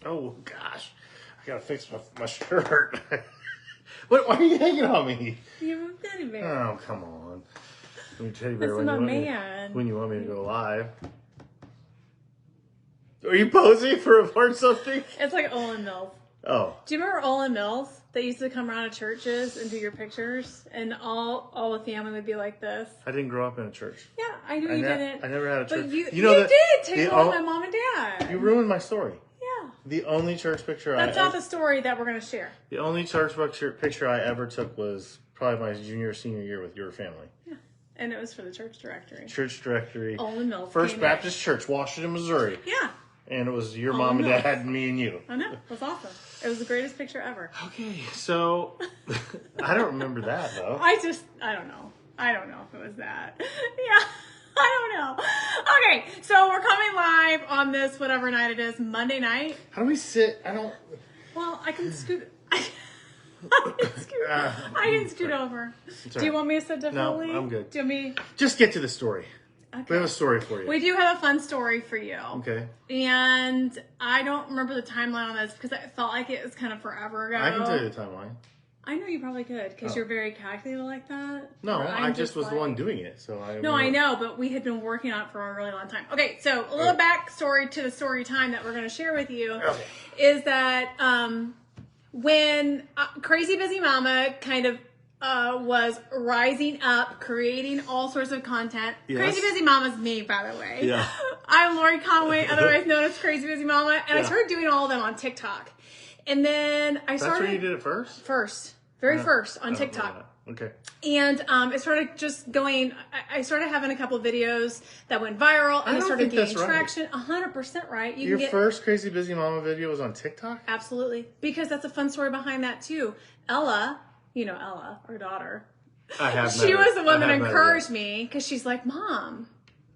Oh, gosh. I gotta fix my shirt. Why are you hanging on me? You have a teddy bear. Oh, come on. Your teddy bear That's when my you, want me, man. when you want me to go live. Are you posing for something? It's like Olin Mills. Oh. Do you remember Olin Mills? They used to come around to churches and do your pictures, and all the family would be like this. I didn't grow up in a church. Yeah, I knew you didn't. I never had a church. But you know did take home my mom and dad. You ruined my story. Yeah. The only church picture That's not the story that we're going to share. The only church picture I ever took was probably my junior or senior year with your family. Yeah. And it was for the church directory. Church directory. Olin Mills. First Baptist Church, Washington, Missouri. Yeah. And it was your mom and dad and me and you. I know. It was awesome. It was the greatest picture ever. Okay, so I don't remember that though. I don't know. I don't know if it was that. Yeah. I don't know. Okay, so we're coming live on this, whatever night it is, Monday night. How do we sit? Well, I can scoot. I can scoot over. Do you want me to sit differently? No, I'm good. Do you want me? Just get to the story. Okay. We have a story for you. We do have a fun story for you. Okay. And I don't remember the timeline on this because I felt like it was kind of forever ago. I can tell you the timeline. I know you probably could because you're very calculated like that. No, I just was the one doing it. So I know, but we had been working on it for a really long time. Okay, so a little backstory to the story time that we're going to share with you is that when Crazy Busy Mama kind of was rising up, creating all sorts of content. Yes. Crazy Busy Mama's me, by the way. Yeah. I'm Lori Conway, otherwise known as Crazy Busy Mama, and I started doing all of them on TikTok. And then I started... That's where you did it first? First on TikTok. Okay. And it started just going, I started having a couple videos that went viral, and I started gaining traction. 100% right. Your first Crazy Busy Mama video was on TikTok? Absolutely. Because that's a fun story behind that, too. Ella, you know Ella, our daughter. I have She was the one that encouraged me, because she's like, Mom.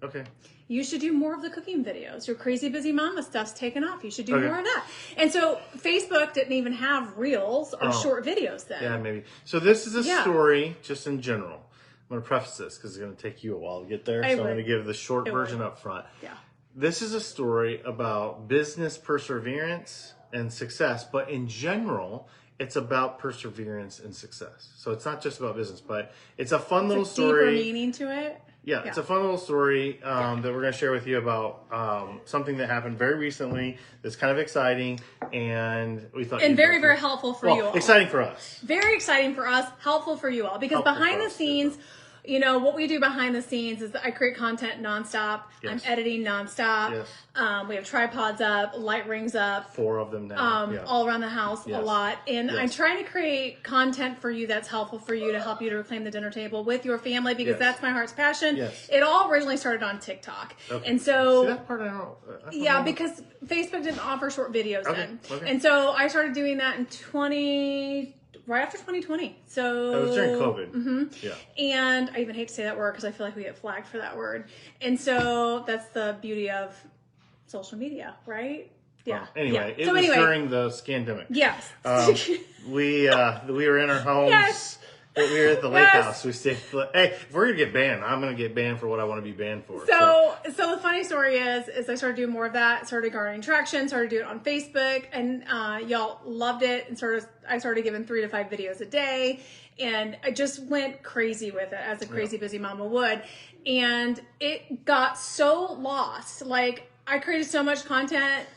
Okay. You should do more of the cooking videos. Your Crazy Busy Mama stuff's taken off. You should do more of that. And so Facebook didn't even have reels or short videos then. Yeah, maybe. So this is a story just in general. I'm going to preface this because it's going to take you a while to get there. So I'm going to give the short version up front. Yeah. This is a story about business perseverance and success, but in general, it's about perseverance and success. So it's not just about business, but it's a fun little story. Deeper meaning to it. Yeah, it's a fun little story that we're going to share with you about something that happened very recently that's kind of exciting, and we thought... And very, very helpful for you all. Exciting for us. Very exciting for us, helpful for you all. Because behind the scenes... You know, what we do behind the scenes is I create content nonstop. Yes. I'm editing nonstop. Yes. We have tripods up, light rings up. 4 of them now. All around the house, a lot. And I'm trying to create content for you that's helpful for you to help you to reclaim the dinner table with your family because that's my heart's passion. Yes. It all originally started on TikTok. Okay. And so... See, that part I don't know. Because Facebook didn't offer short videos then. Okay. And so I started doing that in right after 2020. So that was during COVID. Mm-hmm. Yeah. And I even hate to say that word because I feel like we get flagged for that word. And so that's the beauty of social media, right? Yeah. Anyway, it was during the scandemic. Yes. We were in our homes. Yes. We were at the lake house. We stayed. Hey, if we're gonna get banned, I'm gonna get banned for what I want to be banned for. So the funny story is I started doing more of that. Started garnering traction. Started doing it on Facebook, and y'all loved it. And I started giving 3 to 5 videos a day, and I just went crazy with it as a crazy busy mama would. And it got so lost. Like I created so much content.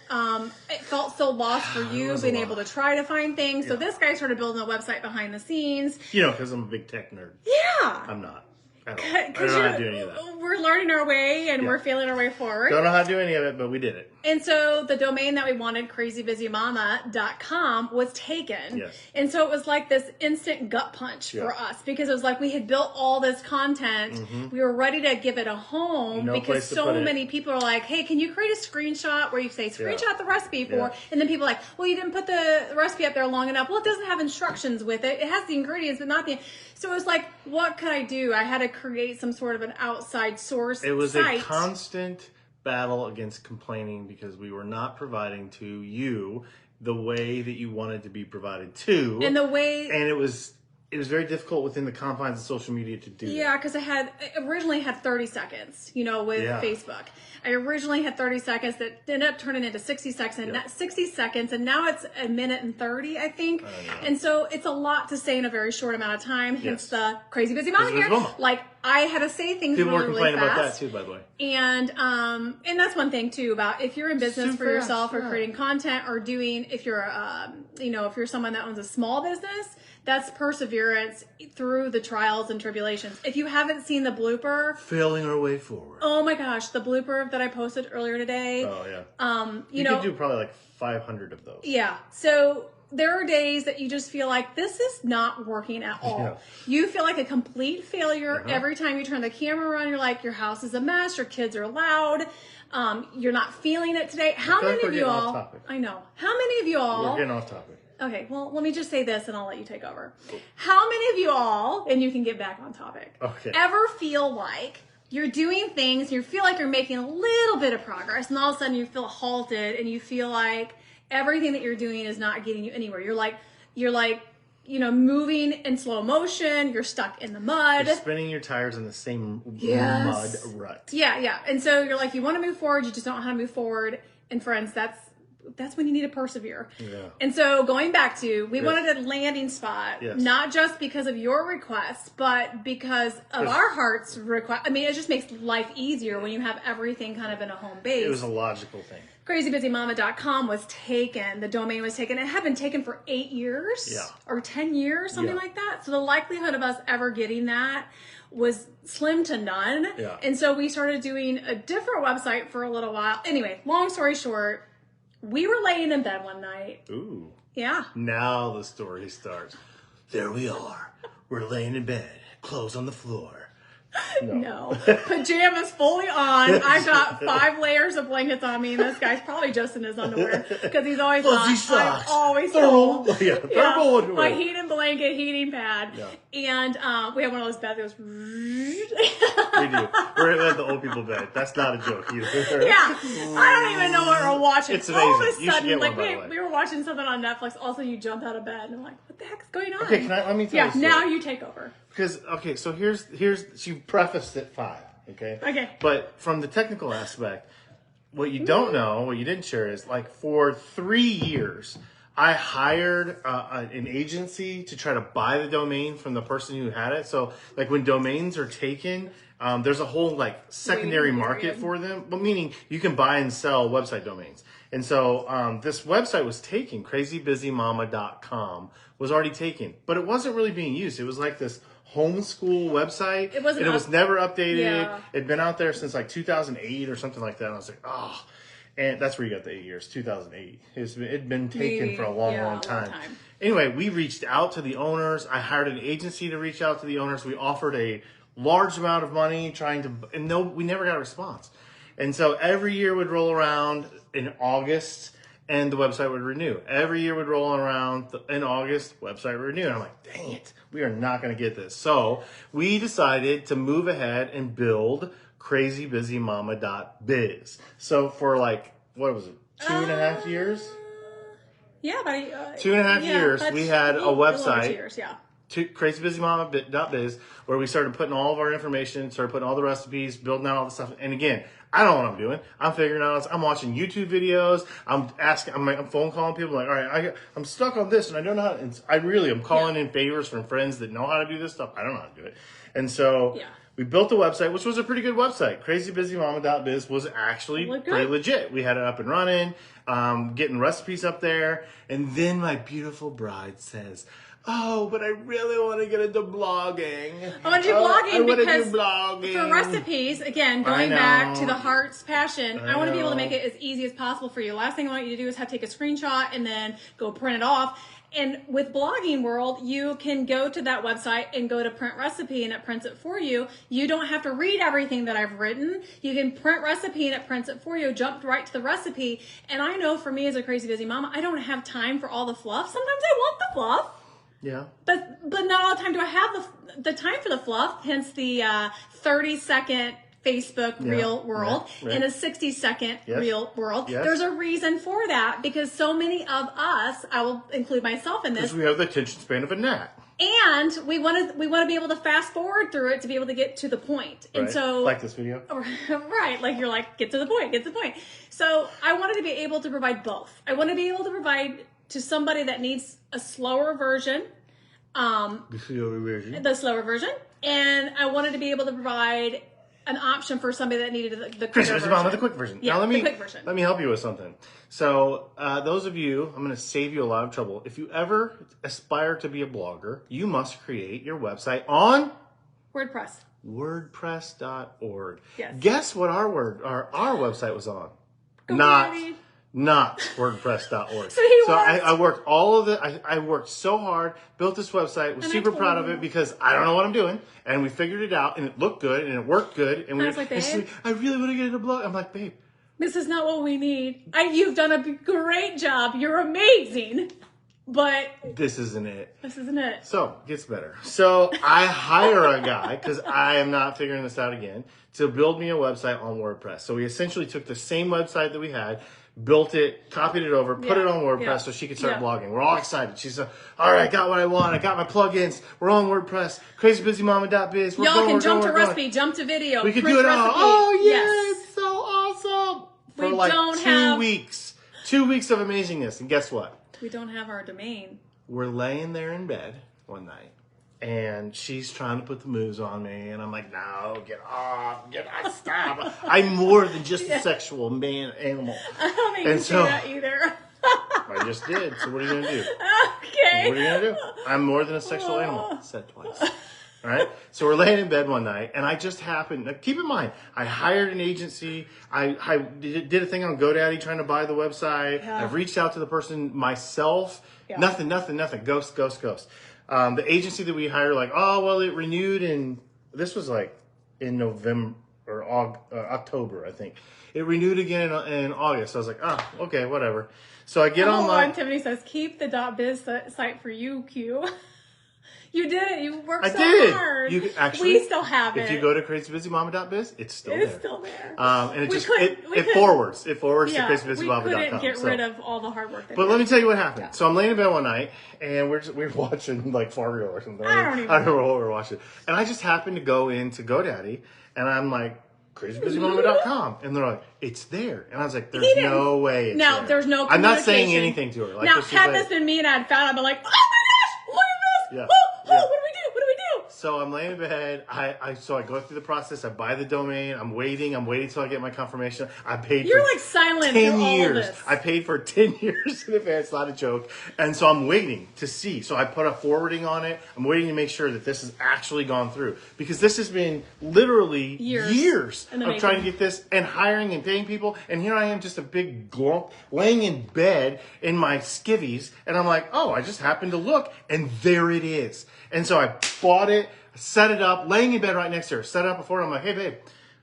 It felt so lost for you being able to try to find things. So this guy started building a website behind the scenes. You know, because I'm a big tech nerd. Yeah. I'm not. I don't know how to do any of that. We're learning our way and we're feeling our way forward. Don't know how to do any of it, but we did it. And so the domain that we wanted, crazybusymama.com, was taken. Yes. And so it was like this instant gut punch for us because it was like we had built all this content. Mm-hmm. We were ready to give it a home because so many people are like, hey, can you create a screenshot where you say screenshot the recipe for, and then people are like, well, you didn't put the recipe up there long enough. Well, it doesn't have instructions with it. It has the ingredients, but not the... So it was like, what could I do? I had to create some sort of an outside source It was site. A constant battle against complaining because we were not providing to you the way that you wanted to be provided to. And the way... And it was it was very difficult within the confines of social media to do Yeah, because I originally had 30 seconds, with Facebook. I originally had 30 seconds that ended up turning into 60 seconds, and not 60 seconds, and now it's a minute and 30, I think. And so it's a lot to say in a very short amount of time. Hence the crazy busy mama here. Like I had to say things People really, were complaining really fast. about that too, by the way. And that's one thing too about if you're in business Super for yourself fast, or creating content or doing if you're if you're someone that owns a small business, that's perseverance through the trials and tribulations. If you haven't seen the blooper, Failing our way forward. oh my gosh, the blooper that I posted earlier today. Oh yeah. You could do probably like 500 of those. Yeah. So there are days that you just feel like this is not working at all. Yeah. You feel like a complete failure every time you turn the camera on. You're like, your house is a mess. Your kids are loud. You're not feeling it today. How feel like many we're of you getting off all? topic. I know. How many of you all? We're getting off topic. Okay, well, let me just say this and I'll let you take over. How many of you all, and you can get back on topic, ever feel like you're doing things, you feel like you're making a little bit of progress, and all of a sudden you feel halted and you feel like everything that you're doing is not getting you anywhere? You're like, moving in slow motion, you're stuck in the mud. You're spinning your tires in the same mud rut. Yeah. And so you're like, you want to move forward, you just don't know how to move forward. And friends, that's when you need to persevere. Yeah. And so going back to, we wanted a landing spot, not just because of your requests, but because of our heart's request. I mean, it just makes life easier when you have everything kind of in a home base. It was a logical thing. CrazyBusyMama.com was taken. The domain was taken. It had been taken for 8 years or 10 years, something like that. So the likelihood of us ever getting that was slim to none. Yeah. And so we started doing a different website for a little while. Anyway, long story short, we were laying in bed one night. Ooh. Yeah. Now the story starts. There we are. We're laying in bed, clothes on the floor. No. Pajamas fully on. I've got 5 layers of blankets on me, and this guy's probably just in his underwear because he's always I'm always thermal underwear. My heating blanket, heating pad. Yeah. And we have one of those beds that goes. We do. We're at the old people bed. That's not a joke either. Yeah. I don't even know what we're watching. It's amazing. All of a You should sudden, get like one, we were watching something on Netflix. Also, you jump out of bed, and I'm like, what the heck's going on? Okay, let me tell you. Yeah, now you take over. Because, so here's, she prefaced it 5, okay? Okay. But from the technical aspect, what you don't know, what you didn't share is, like, for 3 years, I hired an agency to try to buy the domain from the person who had it. So, like, when domains are taken, there's a whole, like, secondary market for them. But meaning, you can buy and sell website domains. And so, this website was taken, CrazyBusyMama.com was already taken. But it wasn't really being used. It was like this homeschool website. It wasn't. And it was never updated. Yeah. It'd been out there since like 2008 or something like that. And I was like, oh. And that's where you got the 8 years, 2008. It'd been taken for a long time. Anyway, we reached out to the owners. I hired an agency to reach out to the owners. We offered a large amount of money we never got a response. And so every year would roll around in August and the website would renew. Every year would roll around in August, website would renew. And I'm like, dang it, we are not going to get this. So we decided to move ahead and build CrazyBusyMama.biz. So for like, what was it, 2.5 years? Yeah, about 2.5 years, we had a website. Years, yeah. CrazyBusyMama.biz, where we started putting all of our information, started putting all the recipes, building out all the stuff. And again, I don't know what I'm doing. I'm figuring out. I'm watching YouTube videos. I'm phone calling people like, all right, I'm stuck on this and I don't know how. And I'm calling in favors from friends that know how to do this stuff. I don't know how to do it. And so we built a website, which was a pretty good website. CrazyBusyMama.biz was actually pretty legit. We had it up and running, getting recipes up there. And then my beautiful bride says, oh, but I really want to get into blogging. I want to do blogging because blogging. For recipes, again, going back to the heart's passion, I want to be able to make it as easy as possible for you. Last thing I want you to do is take a screenshot and then go print it off. And with Blogging World, you can go to that website and go to print recipe and it prints it for you. You don't have to read everything that I've written. You can print recipe and it prints it for you, jump right to the recipe. And I know for me as a crazy busy mama, I don't have time for all the fluff. Sometimes I want the fluff. Yeah. But not all the time do I have the time for the fluff, hence the 30-second Facebook real world and a 60-second real world. Yes. There's a reason for that because so many of us, I will include myself in this. Because we have the attention span of a gnat. And we want to be able to fast forward through it to be able to get to the point. And Right. so, Like this video. right, like you're like, get to the point, get to the point. So I wanted to be able to provide both. I want to be able to provide to somebody that needs a slower version, the slower version, and I wanted to be able to provide an option for somebody that needed the Chris, quicker it's version. about the quick version. Yeah, Now the quick version. let me help you with something. So those of you, I'm going to save you a lot of trouble. If you ever aspire to be a blogger, you must create your website on WordPress. WordPress.org. Yes. Guess what our website was on? GoDaddy. Not WordPress.org. So he so was. I worked all of the. I worked so hard, built this website, was And I super told proud of you. it because I don't know what I'm doing, and we figured it out, and it looked good, and it worked good, and we. I was like, and she's babe. I really want to get into a blog. I'm like, babe. This is not what we need. You've done a great job. You're amazing. But This isn't it. this isn't it. So, it gets better. So, I hire a guy, because I am not figuring this out again, to build me a website on WordPress. So, we essentially took the same website that we had, built it, copied it over, put Yeah, it on WordPress yeah, so she could start yeah. blogging. We're all excited. She's like, all right, I got what I want. I got my plugins. We're on WordPress. CrazyBusyMama.biz. We're Y'all going, can we're jump going, to we're recipe, jump to video. We could print do it all. recipe. Oh, Yes. yes. So awesome. For We like don't 2 have- weeks. 2 weeks of amazingness. And guess what? We don't have our domain. We're laying there in bed one night, and she's trying to put the moves on me, and I'm like, no, get off, stop. I'm more than just a sexual animal. I don't think And you so- say that either. I just did, so what are you gonna do? Okay. What are you gonna do? I'm more than a sexual animal. Said twice. All right. So we're laying in bed one night, and I just happened. Now, keep in mind, I hired an agency. I did a thing on GoDaddy trying to buy the website. Yeah. I've reached out to the person myself. Yeah. Nothing. Ghost. The agency that we hired, like, oh well, it renewed in. This was like in November or October, I think. It renewed again in August. I was like, oh, okay, whatever. So I get Hold online. on, Tiffany says, keep the .biz site for you, Q. You did it. You worked I so did. hard. You actually, we still have it. If you go to crazybusymama.biz, it's still It's there. still there. And it We just couldn't- we it couldn't- forwards. It forwards Yeah, to we crazybusymama.com. couldn't get So- rid of all the hard work that But we let me did. tell you what happened. So I'm laying in bed one night, and we're watching like Fargo or something. I don't even I don't know what we're watching. And I just happened to go into GoDaddy, and I'm like, crazybusymama.com, and they're like, it's there. And I was like, there's He didn't- no way it's No, there. there's no I'm not saying communication. anything to her. Like, now, this is had like- this been me and I had found it, I'd be like, oh my gosh, look at this. Yeah, Oh, yeah. what do we do? What do we do? So I'm laying in bed. So I go through the process. I buy the domain. I'm waiting till I get my confirmation. I paid. You're for like silent 10 through all of years. this. I paid for 10 years in advance. Not a joke. And so I'm waiting to see. So I put a forwarding on it. I'm waiting to make sure that this has actually gone through, because this has been literally years in the of trying to making. get this and hiring and paying people. And here I am, just a big glump, laying in bed in my skivvies. And I'm like, oh, I just happened to look, and there it is. And so I bought it, set it up, laying in bed right next to her, set it up before her. I'm like, hey, babe.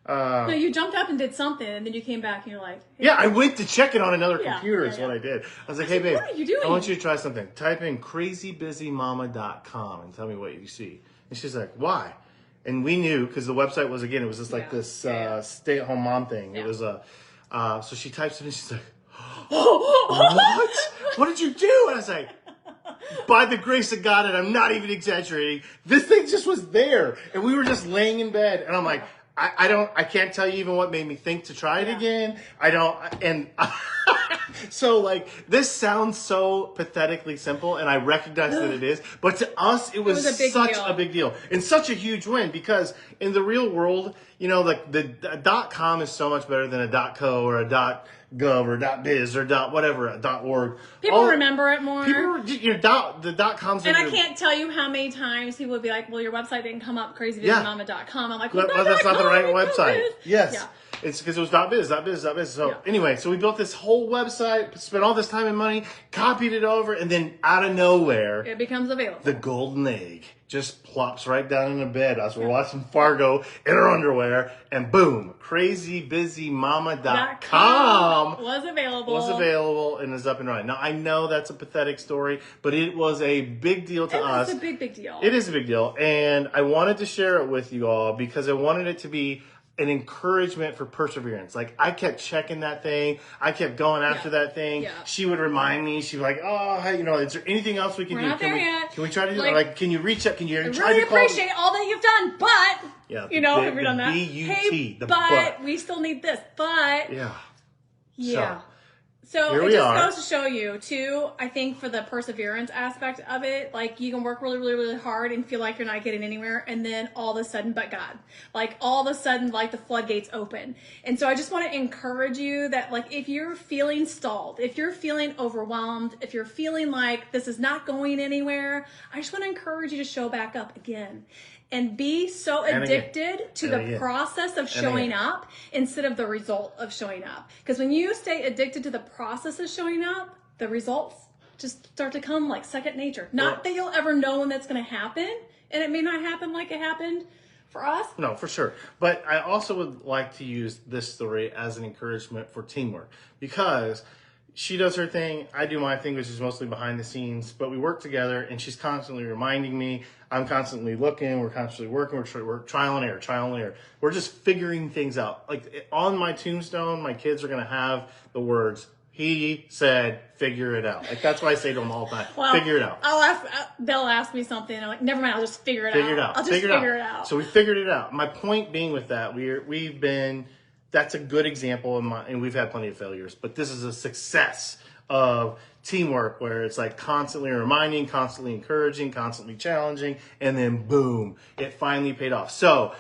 No, you jumped up and did something, and then you came back and you're like, hey, Yeah, I went to check it on another Yeah, computer yeah, is what yeah. I did. I was like, hey, babe, what are you doing? I want you to try something. Type in crazybusymama.com and tell me what you see. And she's like, why? And we knew, because the website was, again, it was just like Yeah, this yeah. stay-at-home mom thing. Yeah. It was so she types it in, she's like, what? What did you do? And I was like, by the grace of God, and I'm not even exaggerating, this thing just was there. And we were just laying in bed. And I'm like, I can't tell you even what made me think to try it Yeah. again. So like, this sounds so pathetically simple, and I recognize that it is, but to us, it was was a big such deal. a big deal and such a huge win, because in the real world, you know, like the .com is so much better than a .co or a .gov or .biz or .whatever, .org. people remember it more. People, the .coms. And are I your- can't tell you how many times people would be like, well, your website didn't come up, Yeah. crazybusymama.com. I'm like, well, Well, that's not the right .com, it's website. .biz. Yes. Yeah. It's because it was .biz. So Yeah. anyway, so we built this whole website, spent all this time and money, copied it over, and then out of nowhere, It becomes available. the golden egg just plops right down in the bed as we're watching Fargo in her underwear, and boom, crazybusymama.com was available. and is up and running. Now, I know that's a pathetic story, but it was a big deal to It us. was a big deal. It is a big deal, and I wanted to share it with you all because I wanted it to be an encouragement for perseverance. Like I kept checking that thing. I kept going after that thing. Yeah. She would remind me. She'd be like, "Oh, hey, is there anything else we can do? Not there yet. Can we try to do like, can you reach out? Can you try really to call?" appreciate all that you've done, but have you done that? B-U-T, the but we still need this. But yeah. So Here it we just are. goes to show you, too, I think for the perseverance aspect of it, like you can work really, really, really hard and feel like you're not getting anywhere. And then all of a sudden, but God, like all of a sudden, like the floodgates open. And so I just want to encourage you that like if you're feeling stalled, if you're feeling overwhelmed, if you're feeling like this is not going anywhere, I just want to encourage you to show back up again. And be so addicted to the process of showing up instead of the result of showing up. Because when you stay addicted to the process of showing up, the results just start to come like second nature. Not that you'll ever know when that's going to happen. And it may not happen like it happened for us. No, for sure. But I also would like to use this story as an encouragement for teamwork. Because she does her thing, I do my thing, which is mostly behind the scenes, but we work together and she's constantly reminding me. I'm constantly looking, we're constantly working, we're trial and error. We're just figuring things out. Like on my tombstone, my kids are going to have the words, "He said, figure it out." Like that's what I say to them all the time. Well, figure it out. They'll ask me something and I'm like, never mind, I'll just figure it out. I'll just figure it out. So we figured it out. My point being with that, that's a good example and we've had plenty of failures, but this is a success of teamwork where it's like constantly reminding, constantly encouraging, constantly challenging, and then boom, it finally paid off. So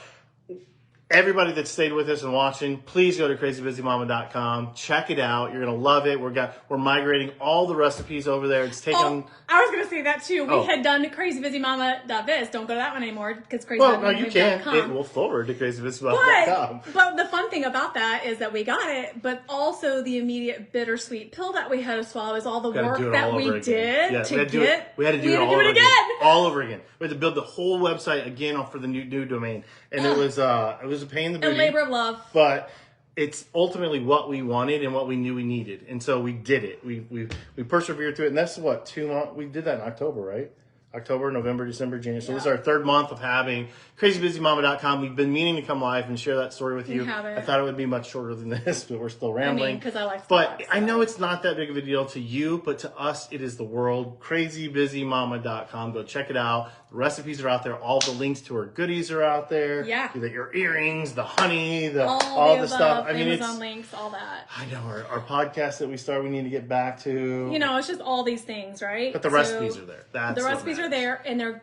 everybody that stayed with us and watching, please go to crazybusymama.com. Check it out. You're going to love it. We're migrating all the recipes over there. It's taken... I was going to say that too. We had done crazybusymama.biz. Don't go to that one anymore because crazybusymama.com. Well, no, you can. It will forward to crazybusymama.com. But the fun thing about that is that we got it, but also the immediate bittersweet pill that we had to swallow is all the work that we did to get. We had to do it again. All over again. We had to build the whole website again for the new domain, and it was a pain in the booty. A labor of love. But it's ultimately what we wanted and what we knew we needed, and so we did it. We persevered through it, and that's what 2 months. We did that in October, right? October, November, December, January. So this is our third month of having crazybusymama.com. We've been meaning to come live and share that story with you. I thought it would be much shorter than this, but we're still rambling. Because I like to But talk, I know it's not that big of a deal to you, but to us, it is the world. Crazybusymama.com. Go check it out. The recipes are out there. All the links to her goodies are out there. Yeah. Your earrings, the honey, all the stuff. I mean, Amazon links, all that. I know our podcast that we started, we need to get back to. It's just all these things, right? But the recipes are there. The recipes are there, and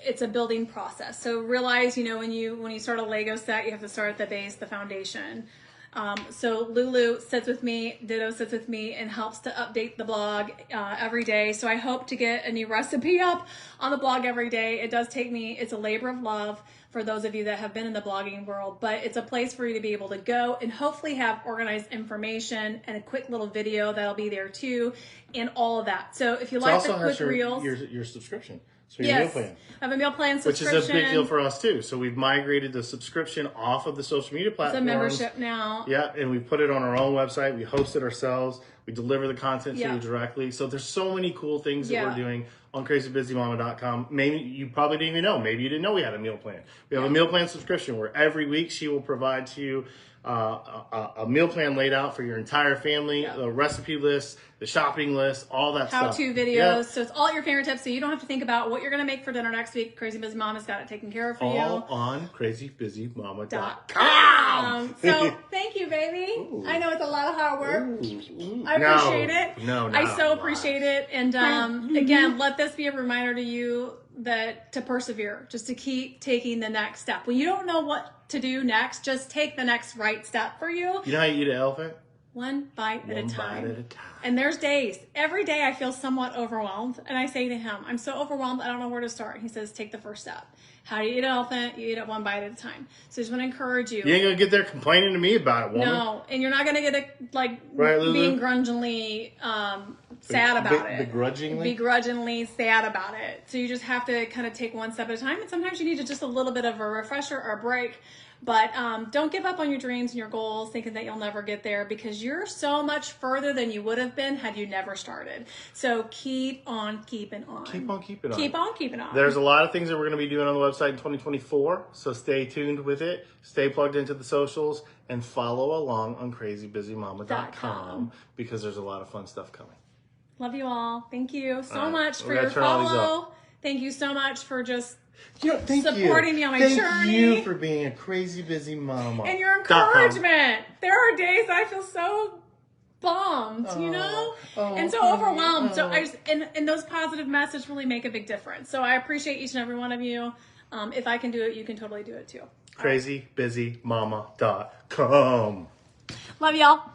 it's a building process. So realize, when you start a Lego set, you have to start at the base, the foundation. So Lulu sits with me, Ditto sits with me, and helps to update the blog every day. So I hope to get a new recipe up on the blog every day. It does take me, it's a labor of love for those of you that have been in the blogging world, but it's a place for you to be able to go and hopefully have organized information and a quick little video that'll be there too, and all of that. So if you like the quick reels, your subscription. So your meal plan. I have a meal plan subscription. Which is a big deal for us too. So we've migrated the subscription off of the social media platforms. It's a membership now. Yeah, and we put it on our own website. We host it ourselves. We deliver the content to you directly. So there's so many cool things that we're doing on crazybusymama.com. Maybe you probably didn't even know. Maybe you didn't know we had a meal plan. We have a meal plan subscription where every week she will provide to you a meal plan laid out for your entire family, the recipe list, the shopping list, all that stuff. How-to videos. So it's all at your fingertips, so you don't have to think about what you're going to make for dinner next week. Crazy Busy Mama's got it taken care of for you. All on crazybusymama.com. So thank you, baby. Ooh. I know it's a lot of hard work. I appreciate it. I so appreciate it. And again, let this be a reminder to you that to persevere, just to keep taking the next step. When you don't know what to do next, just take the next right step for you. You know how you eat an elephant? One bite at a time. And there's days. Every day I feel somewhat overwhelmed. And I say to him, I'm so overwhelmed, I don't know where to start. He says, take the first step. How do you eat an elephant? You eat it one bite at a time. So I just want to encourage you. You ain't going to get there complaining to me about it, woman. No. And you're not going to get being grudgingly sad about it. Begrudgingly sad about it. So you just have to kind of take one step at a time. And sometimes you need just a little bit of a refresher or a break. But don't give up on your dreams and your goals thinking that you'll never get there, because you're so much further than you would have been had you never started. So keep on keeping on. Keep on keeping on. Keep on keeping on. There's a lot of things that we're going to be doing on the website in 2024, so stay tuned with it. Stay plugged into the socials and follow along on crazybusymama.com because there's a lot of fun stuff coming. Love you all. Thank you so right. much for We gotta your turn all these follow. Thank you so much for just Thank supporting me on my Thank journey. you for being a crazy busy mama. And your encouragement. There are days I feel so bummed, and so overwhelmed. So I just, and those positive messages really make a big difference. So I appreciate each and every one of you. If I can do it, you can totally do it too. Crazybusymama.com. Love y'all.